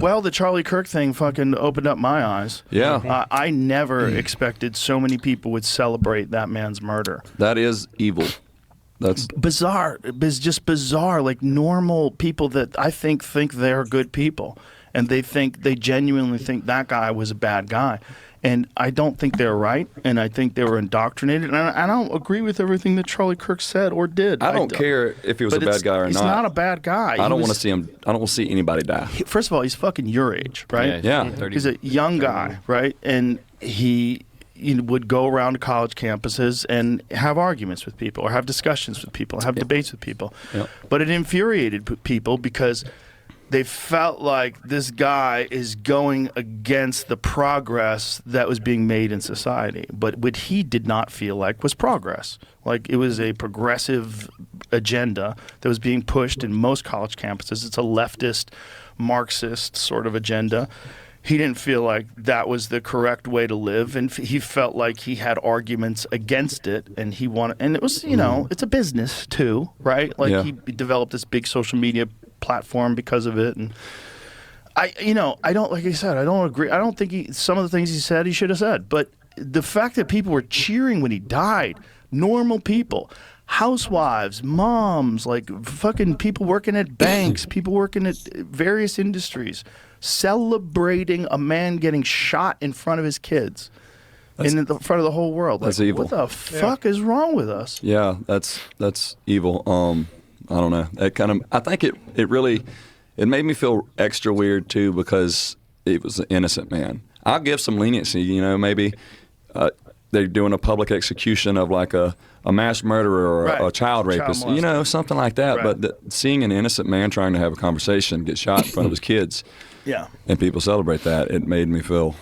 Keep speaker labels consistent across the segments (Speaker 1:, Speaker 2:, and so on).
Speaker 1: Well, the Charlie Kirk thing fucking opened up my eyes.
Speaker 2: Yeah.
Speaker 1: I never expected so many people would celebrate that man's murder.
Speaker 2: That is evil. That's
Speaker 1: bizarre. It's just bizarre. Like normal people that I think they're good people, and they genuinely think that guy was a bad guy. And I don't think they're right, and I think they were indoctrinated. And I don't agree with everything that Charlie Kirk said or did.
Speaker 2: I don't care if he was a bad guy or not.
Speaker 1: He's not a bad guy.
Speaker 2: I don't want to see him. I don't want to see anybody die.
Speaker 1: First of all, he's fucking your age, right?
Speaker 2: Yeah.
Speaker 3: 30,
Speaker 1: He's a young guy, right? And he would go around to college campuses and have arguments with people, or have discussions with people, have debates with people.
Speaker 2: Yep.
Speaker 1: But it infuriated people because they felt like this guy is going against the progress that was being made in society. But what he did not feel like was progress. Like it was a progressive agenda that was being pushed in most college campuses. It's a leftist, Marxist sort of agenda. He didn't feel like that was the correct way to live, and he felt like he had arguments against it, and he wanted. And it was, it's a business too, right? Like he developed this big social media platform because of it, and I don't, like I said, I don't agree. I don't think some of the things he said he should have said, but the fact that people were cheering when he died, normal people, housewives, moms, like fucking people working at banks, people working at various industries, celebrating a man getting shot in front of his kids, in the front of the whole world.
Speaker 2: That's
Speaker 1: like,
Speaker 2: evil.
Speaker 1: What the fuck is wrong with us?
Speaker 2: Yeah, that's evil. I don't know. I think it really made me feel extra weird too, because it was an innocent man. I'll give some leniency, maybe they're doing a public execution of like a mass murderer or a child rapist, something like that.
Speaker 1: Right.
Speaker 2: But seeing an innocent man trying to have a conversation get shot in front of his kids, and people celebrate that, it made me feel.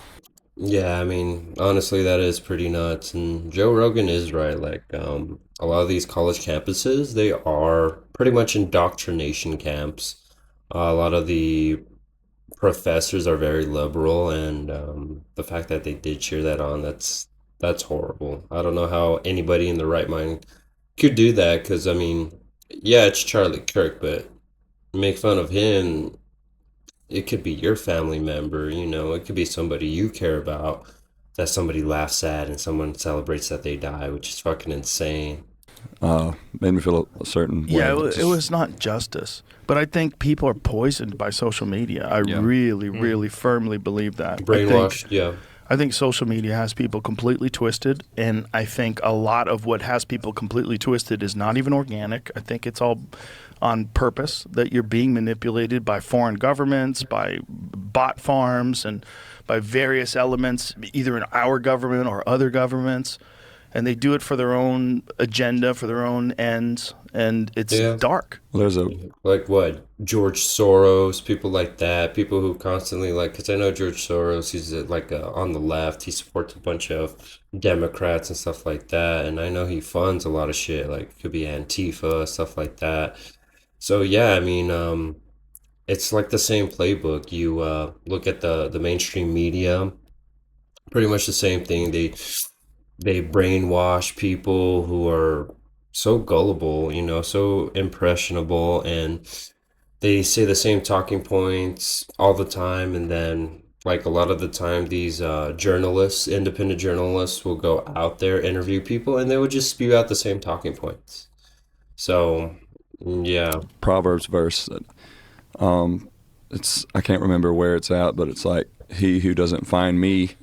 Speaker 4: Yeah, I mean, honestly, that is pretty nuts. And Joe Rogan is right. Like, a lot of these college campuses, they are pretty much indoctrination camps. A lot of the professors are very liberal, and the fact that they did cheer that on, that's horrible. I don't know how anybody in the right mind could do that, because, I mean, yeah, it's Charlie Kirk, but make fun of him, it could be your family member, it could be somebody you care about that somebody laughs at and someone celebrates that they die, which is fucking insane.
Speaker 2: Made me feel a certain way.
Speaker 1: Yeah, it was not justice. But I think people are poisoned by social media. I really, really firmly believe that.
Speaker 4: Brainwashed,
Speaker 1: I think social media has people completely twisted, and I think a lot of what has people completely twisted is not even organic. I think it's all on purpose, that you're being manipulated by foreign governments, by bot farms, and by various elements, either in our government or other governments. And they do it for their own agenda, for their own ends, and it's dark.
Speaker 2: Well, there's
Speaker 4: like what? George Soros, people like that, people who constantly because I know George Soros, he's on the left, he supports a bunch of Democrats and stuff like that, and I know he funds a lot of shit, like it could be Antifa, stuff like that. So yeah, I mean, it's like the same playbook. You look at the mainstream media, pretty much the same thing. They brainwash people who are so gullible, so impressionable, and they say the same talking points all the time. And then, like, a lot of the time, these journalists, independent journalists, will go out there, interview people, and they would just spew out the same talking points. So, yeah.
Speaker 2: Proverbs verse. I can't remember where it's at, but it's like, he who doesn't find me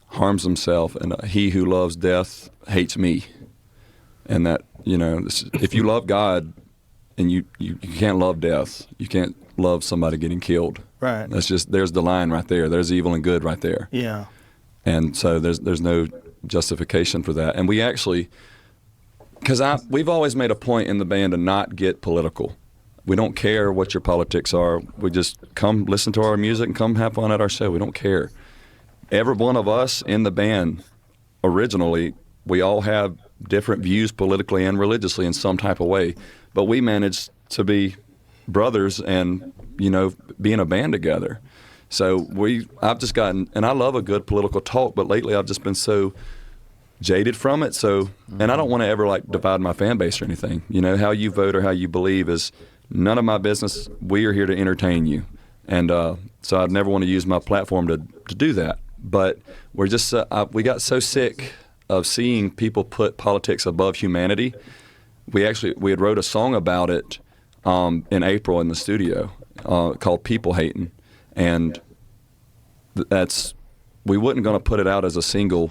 Speaker 2: harms himself, and he who loves death hates me. And that, if you love God, and you can't love death, you can't love somebody getting killed.
Speaker 1: Right.
Speaker 2: That's just, there's the line right there. There's evil and good right there.
Speaker 1: Yeah.
Speaker 2: And so there's no justification for that. And we actually, because we've always made a point in the band to not get political. We don't care what your politics are. We just come listen to our music and come have fun at our show. We don't care. Every one of us in the band, originally, we all have different views politically and religiously in some type of way, but we managed to be brothers and, be in a band together. So I've just gotten, and I love a good political talk, but lately I've just been so jaded from it. So, and I don't want to ever divide my fan base or anything. How you vote or how you believe is none of my business. We are here to entertain you. And so I'd never want to use my platform to do that. But we're just we got so sick of seeing people put politics above humanity. We had wrote a song about it in April in the studio called "People Hating," and we wasn't going to put it out as a single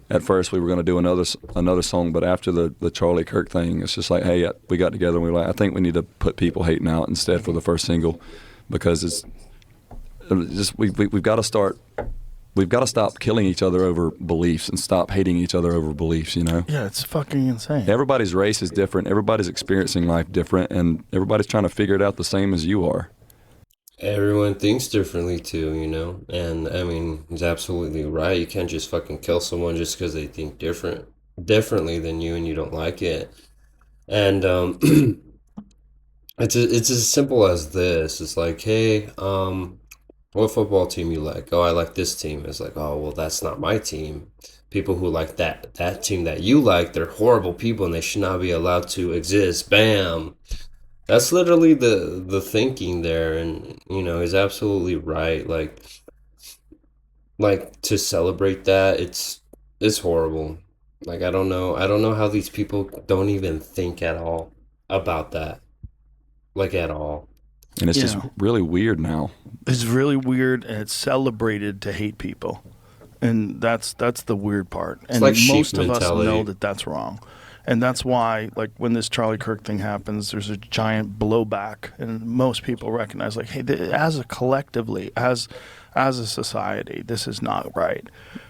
Speaker 2: at first. We were going to do another song, but after the Charlie Kirk thing, it's just like, hey, we got together and we were like, I think we need to put "People Hating" out instead for the first single, because it's just we've got to start. We've got to stop killing each other over beliefs and stop hating each other over beliefs, you know?
Speaker 1: Yeah, it's fucking insane.
Speaker 2: Everybody's race is different. Everybody's experiencing life different, and everybody's trying to figure it out the same as you are.
Speaker 4: Everyone thinks differently too, you know? And I mean, he's absolutely right. You can't just fucking kill someone just because they think differently than you and you don't like it. And it's as simple as this. It's like, hey, what football team you like? Oh, I like this team. It's like, oh, well, that's not my team. People who like that team that you like, they're horrible people and they should not be allowed to exist. Bam. That's literally the thinking there, and you know, he's absolutely right. Like to celebrate that, it's horrible. Like I don't know how these people don't even think at all about that. Like at all.
Speaker 2: And it's just really weird now.
Speaker 1: It's really weird, and it's celebrated to hate people, and that's the weird part. And
Speaker 4: like sheep
Speaker 1: most of us
Speaker 4: mentality.
Speaker 1: know that that's wrong, and that's why, like, when this Charlie Kirk thing happens, there's a giant blowback, and most people recognize, like, hey, as a collectively, as a society, this is not right,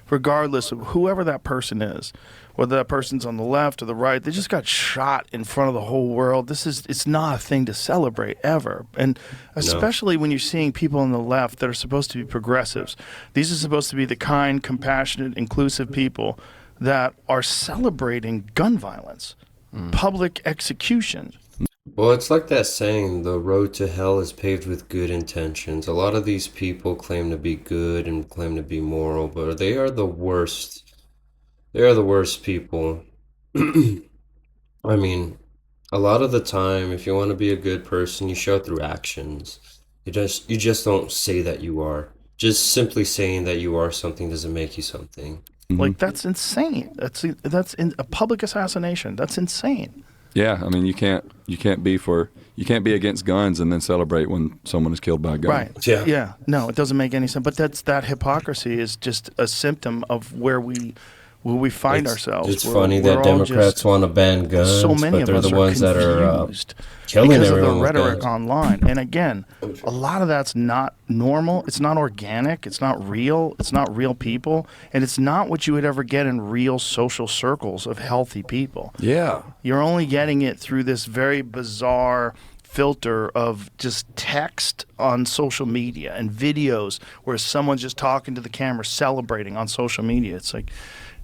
Speaker 1: regardless of whoever that person is. Whether that person's on the left or the right, they just got shot in front of the whole world. It's not a thing to celebrate ever. And especially when you're seeing people on the left that are supposed to be progressives. These are supposed to be the kind, compassionate, inclusive people that are celebrating gun violence, public execution.
Speaker 4: Well, it's like that saying, the road to hell is paved with good intentions. A lot of these people claim to be good and claim to be moral, but they are the worst. They are the worst people. I mean, a lot of the time, if you want to be a good person, you show it through actions. You just don't say that you are. Just simply saying that you are something doesn't make you something.
Speaker 1: Like, that's insane. That's a public assassination. That's insane.
Speaker 2: Yeah, I mean, you can't be against guns and then celebrate when someone is killed by a gun.
Speaker 1: Right.
Speaker 4: Yeah.
Speaker 1: Yeah. No, it doesn't make any sense. But that hypocrisy is just a symptom of where we find ourselves.
Speaker 4: It's funny that Democrats want to ban guns,
Speaker 1: so many
Speaker 4: but
Speaker 1: of
Speaker 4: they're
Speaker 1: us
Speaker 4: the
Speaker 1: are
Speaker 4: ones that are
Speaker 1: confused
Speaker 4: killing
Speaker 1: because of
Speaker 4: everyone
Speaker 1: the
Speaker 4: with
Speaker 1: rhetoric
Speaker 4: guns.
Speaker 1: online. And again, a lot of that's not normal. It's not organic. It's not real. It's not real people. And it's not what you would ever get in real social circles of healthy people.
Speaker 2: Yeah.
Speaker 1: You're only getting it through this very bizarre filter of just text on social media and videos where someone's just talking to the camera, celebrating on social media. It's like,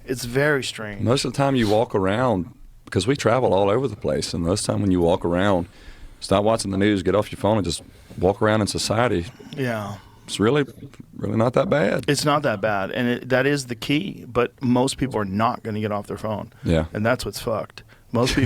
Speaker 1: it's very strange.
Speaker 2: Most of the time you walk around, because we travel all over the place, and most of the time when you walk around, stop watching the news, get off your phone, and just walk around in society.
Speaker 1: Yeah.
Speaker 2: It's really not that bad.
Speaker 1: It's not that bad, and that is the key, but most people are not going to get off their phone.
Speaker 2: Yeah.
Speaker 1: And that's what's fucked. Most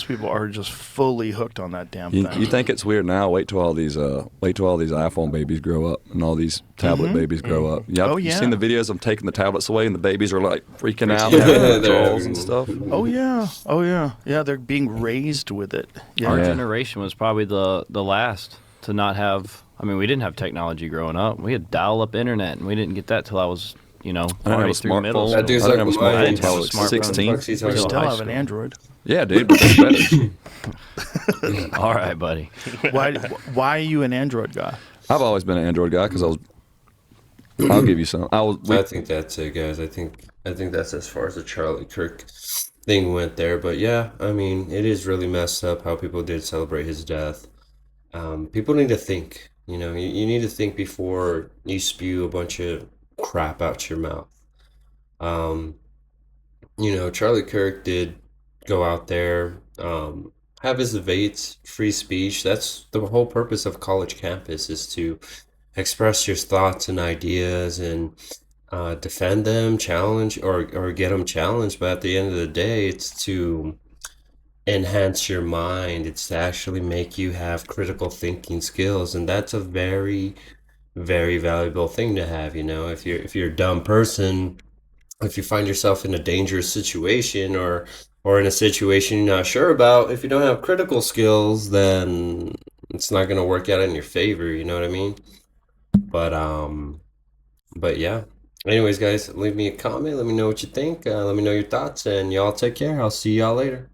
Speaker 1: people are just fully hooked on that damn thing.
Speaker 2: You think it's weird now? Wait till all these iPhone babies grow up and all these tablet babies grow up.
Speaker 1: Oh,
Speaker 2: You've
Speaker 1: yeah.
Speaker 2: seen the videos of them taking the tablets away and the babies are like freaking out,
Speaker 4: Yeah,
Speaker 2: having
Speaker 4: they're-
Speaker 2: withdrawals and stuff.
Speaker 1: Oh yeah, they're being raised with it. Yeah.
Speaker 3: Our
Speaker 2: Yeah.
Speaker 3: generation was probably the last to not have. I mean, we didn't have technology growing up. We had dial-up internet, and we didn't get that till I was,
Speaker 2: I didn't have
Speaker 3: already
Speaker 2: a
Speaker 3: through middle
Speaker 2: smartphone.
Speaker 3: school.
Speaker 4: That dude's
Speaker 2: I didn't
Speaker 4: like
Speaker 2: have a
Speaker 4: my
Speaker 2: smartphone
Speaker 4: age.
Speaker 2: until I was
Speaker 3: Smartphone.
Speaker 2: 16.
Speaker 4: Fuck's he
Speaker 1: We
Speaker 4: talking
Speaker 1: still
Speaker 4: about?
Speaker 1: have an Android.
Speaker 2: Yeah, dude, but it's better.
Speaker 3: All right, buddy.
Speaker 1: Why are you an Android guy?
Speaker 2: I've always been an Android guy because I'll give you some.
Speaker 4: I think that's it, guys. I think that's as far as the Charlie Kirk thing went there. But yeah, I mean, it is really messed up how people did celebrate his death. People need to think. You know, you need to think before you spew a bunch of crap out your mouth. You know, Charlie Kirk did go out there, have his debates, free speech. That's the whole purpose of college campus, is to express your thoughts and ideas and defend them, challenge or get them challenged. But at the end of the day, it's to enhance your mind. It's to actually make you have critical thinking skills, and that's a very, very valuable thing to have. If you're a dumb person, if you find yourself in a dangerous situation, or in a situation you're not sure about, if you don't have critical skills, then it's not going to work out in your favor. You know what I mean? But yeah. Anyways, guys, leave me a comment. Let me know what you think. Let me know your thoughts, and y'all take care. I'll see y'all later.